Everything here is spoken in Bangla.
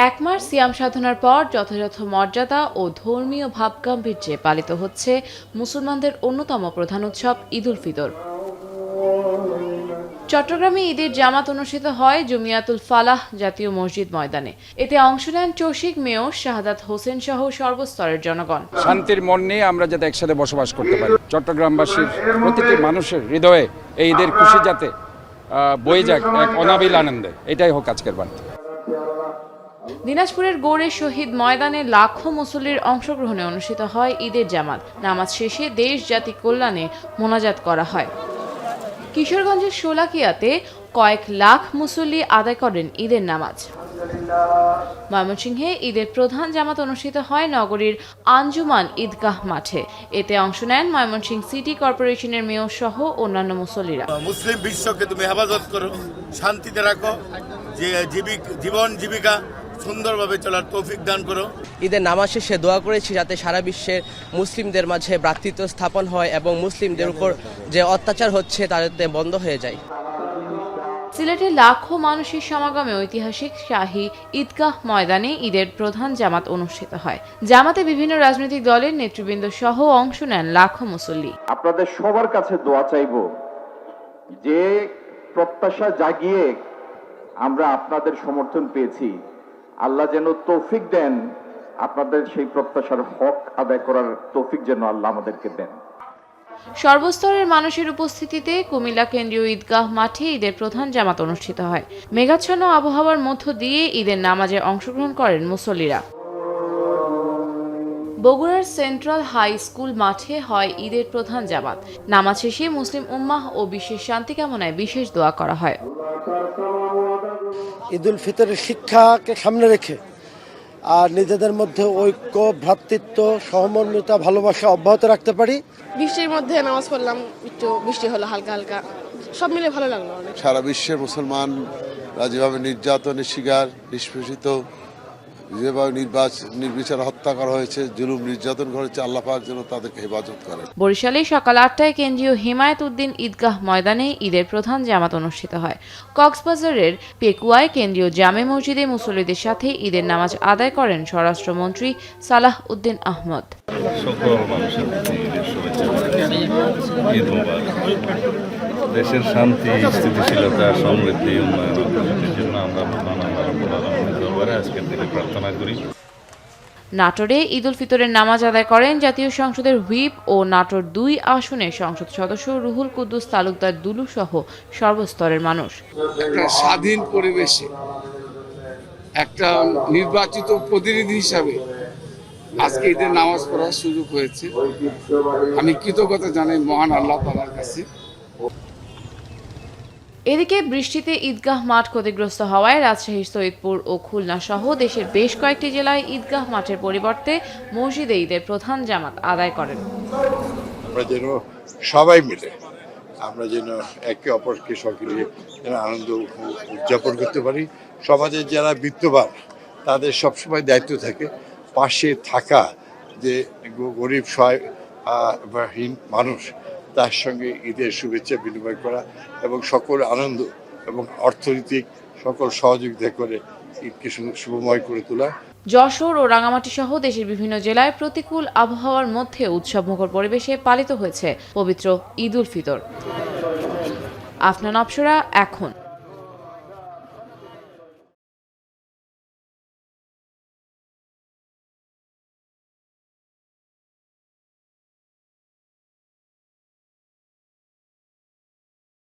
এক মাস সিয়াম সাধনার পর যথাযথ মর্যাদা ও ধর্মীয় ভাবগাম্ভীর্যে পালিত হচ্ছে মুসলমানদের অন্যতম প্রধান উৎসব ঈদ উল ফিতর। চট্টগ্রামে ঈদের জামাত অনুষ্ঠিত হয় জমিয়াতুল ফালাহ জাতীয় মসজিদ ময়দানে। এতে অংশ নেন চসিক মেয়র শাহাদাত হোসেন সহ সর্বস্তরের জনগণ। শান্তির মন নিয়ে আমরা যাতে একসাথে বসবাস করতে পারি, চট্টগ্রামবাসীর প্রতিটি মানুষের হৃদয়ে এই ঈদের খুশি যাতে বয়ে যাক এক অনাবিল আনন্দে, এটাই হোক আজকের বার্তা। দিনাজপুরের গৌড়ে শহীদ ময়দানে লাখো মুসল্লির অংশগ্রহণে অনুষ্ঠিত হয় ঈদের জামাত। নামাজ শেষে দেশ জাতি কল্যাণে মোনাজাত করা হয়। কিশোরগঞ্জের শোলাকিয়াতে কয়েক লাখ মুসল্লি আদায় করেন ঈদের নামাজ। ময়মনসিংহে ঈদের প্রধান জামাত অনুষ্ঠিত হয় নগরীর আঞ্জুমান ঈদগাহ মাঠে। এতে অংশ নেন ময়মনসিংহ সিটি কর্পোরেশনের মেয়র সহ অন্যান্য মুসল্লিরা। মুসলিম বিশ্বকে তুমি হেফাজত করো, শান্তিতে রাখো, যে জীবন জীবিকা সুন্দরভাবে চলার তৌফিক দান করো। ঈদের নামাজ শেষে দোয়া করেছি যাতে সারা বিশ্বের মুসলিমদের মাঝে ভ্রাতৃত্ব স্থাপন হয় এবং মুসলিমদের উপর যে অত্যাচার হচ্ছে তা যাতে বন্ধ হয়ে যায়। সিলেটে লাখো মানুষের সমাগমে ঐতিহাসিক শাহী ঈদগাহ ময়দানে ঈদের প্রধান জামাত অনুষ্ঠিত হয়। জামাতে বিভিন্ন রাজনৈতিক দলের নেতৃবৃন্দ সহ অংশ নেন লাখো মুসল্লি। আপনাদের সবার কাছে দোয়া চাইব যে প্রত্যাশা জাগিয়ে আমরা আপনাদের সমর্থন পেয়েছি, আল্লাহ যেন তৌফিক দেন, আপনাদের সেই প্রত্যাশার হক আদায় করার তৌফিক যেন আল্লাহ আমাদেরকে দেন। সর্বস্তরের মানুষের উপস্থিতিতে কুমিল্লা কেন্দ্রীয় ঈদগাহ মাঠে ঈদের প্রধান জামাত অনুষ্ঠিত হয়। মেঘাচ্ছন্ন আবহাওয়ার মধ্য দিয়ে ঈদের নামাজে অংশগ্রহণ করেন মুসল্লিরা। বগুড়ার সেন্ট্রাল হাই স্কুল মাঠে হয় ঈদের প্রধান জামাত। নামাজ শেষে মুসলিম উম্মাহ ও বিশ্বের শান্তি কামনায় বিশেষ দোয়া করা হয়। ঈদ উল ফিতরের শিক্ষাকে সামনে রেখে আর নিজেদের মধ্যে ঐক্য, ভ্রাতৃত্ব, সহমর্মিতা, ভালোবাসা অব্যাহত রাখতে পারি। বৃষ্টির মধ্যে নামাজ পড়লাম, একটু বৃষ্টি হলো হালকা হালকা, সব মিলে ভালো লাগলো অনেক। সারা বিশ্বের মুসলমানরা যেভাবে নির্যাতনের শিকার, নিষ্পেষিত, যেভাবে নির্বিচার হত্যা করা হয়েছে, জুলুম নির্যাতন করেছে, আল্লাহ পাক যেন তাদেরকে হেফাজত করেন। বরিশালে সকাল ৮টায় কেন্দ্রীয় হিমায়ত উদ্দিন ঈদগাহ ময়দানে ঈদের প্রধান জামাত অনুষ্ঠিত হয়। কক্সবাজারের পেকুয়ায় কেন্দ্রীয় জামে মসজিদে মুসল্লিদের সাথে ঈদের নামাজ আদায় করেন স্বরাষ্ট্রমন্ত্রী সালাহ উদ্দিন আহমদ। দেশের শান্তি, স্থিতিশীলতা, সমৃদ্ধি, উন্নয়নের জন্য আমরা দরবারে আজকের দিনে প্রার্থনা করি। নাটোরে ঈদ উল ফিতরের নামাজ আদায় করেন জাতীয় সংসদের হুইপ ও নাটোর ২ আসনের সংসদ সদস্য রুহুল কুদ্দুস তালুকদার দুলু সহ সর্বস্তরের মানুষ। একটা স্বাধীন পরিবেশে একটা নির্বাচিত প্রতিনিধি হিসাবে আজকে ঈদের নামাজ পড়ার সুযোগ হয়েছে। আমি কৃতজ্ঞতা জানাই মহান আল্লাহ তাআলার কাছে। এদিকে বৃষ্টিতে ঈদগাহ মাঠ ক্ষতিগ্রস্ত হওয়ায় রাজশাহীর সৈয়দপুর ও খুলনা সহ দেশের বেশ কয়েকটি জেলায় ঈদগাহ মাঠের পরিবর্তে মসজিদে ঈদের প্রধান জামাত আদায় করেন। আমরা যেন সবাই মিলে আমরা যেন একে অপরকে সক্রিয় আনন্দ উদযাপন করতে পারি। সমাজের যারা বিত্তবান তাদের সবসময় দায়িত্ব থাকে পাশে থাকা, যে গরিব সহায়হীন মানুষ তার সঙ্গে ঈদের শুভেচ্ছা বিনিময় করা এবং সকল আনন্দ এবং অর্থনৈতিক সকল সহযোগিতা করে ঈদকে শুভময় করে তোলা। যশোর ও রাঙামাটি সহ দেশের বিভিন্ন জেলায় প্রতিকূল আবহাওয়ার মধ্যে উৎসবমুখর পরিবেশে পালিত হয়েছে পবিত্র ঈদ উল ফিতর। আফনান অপসরা, এখন।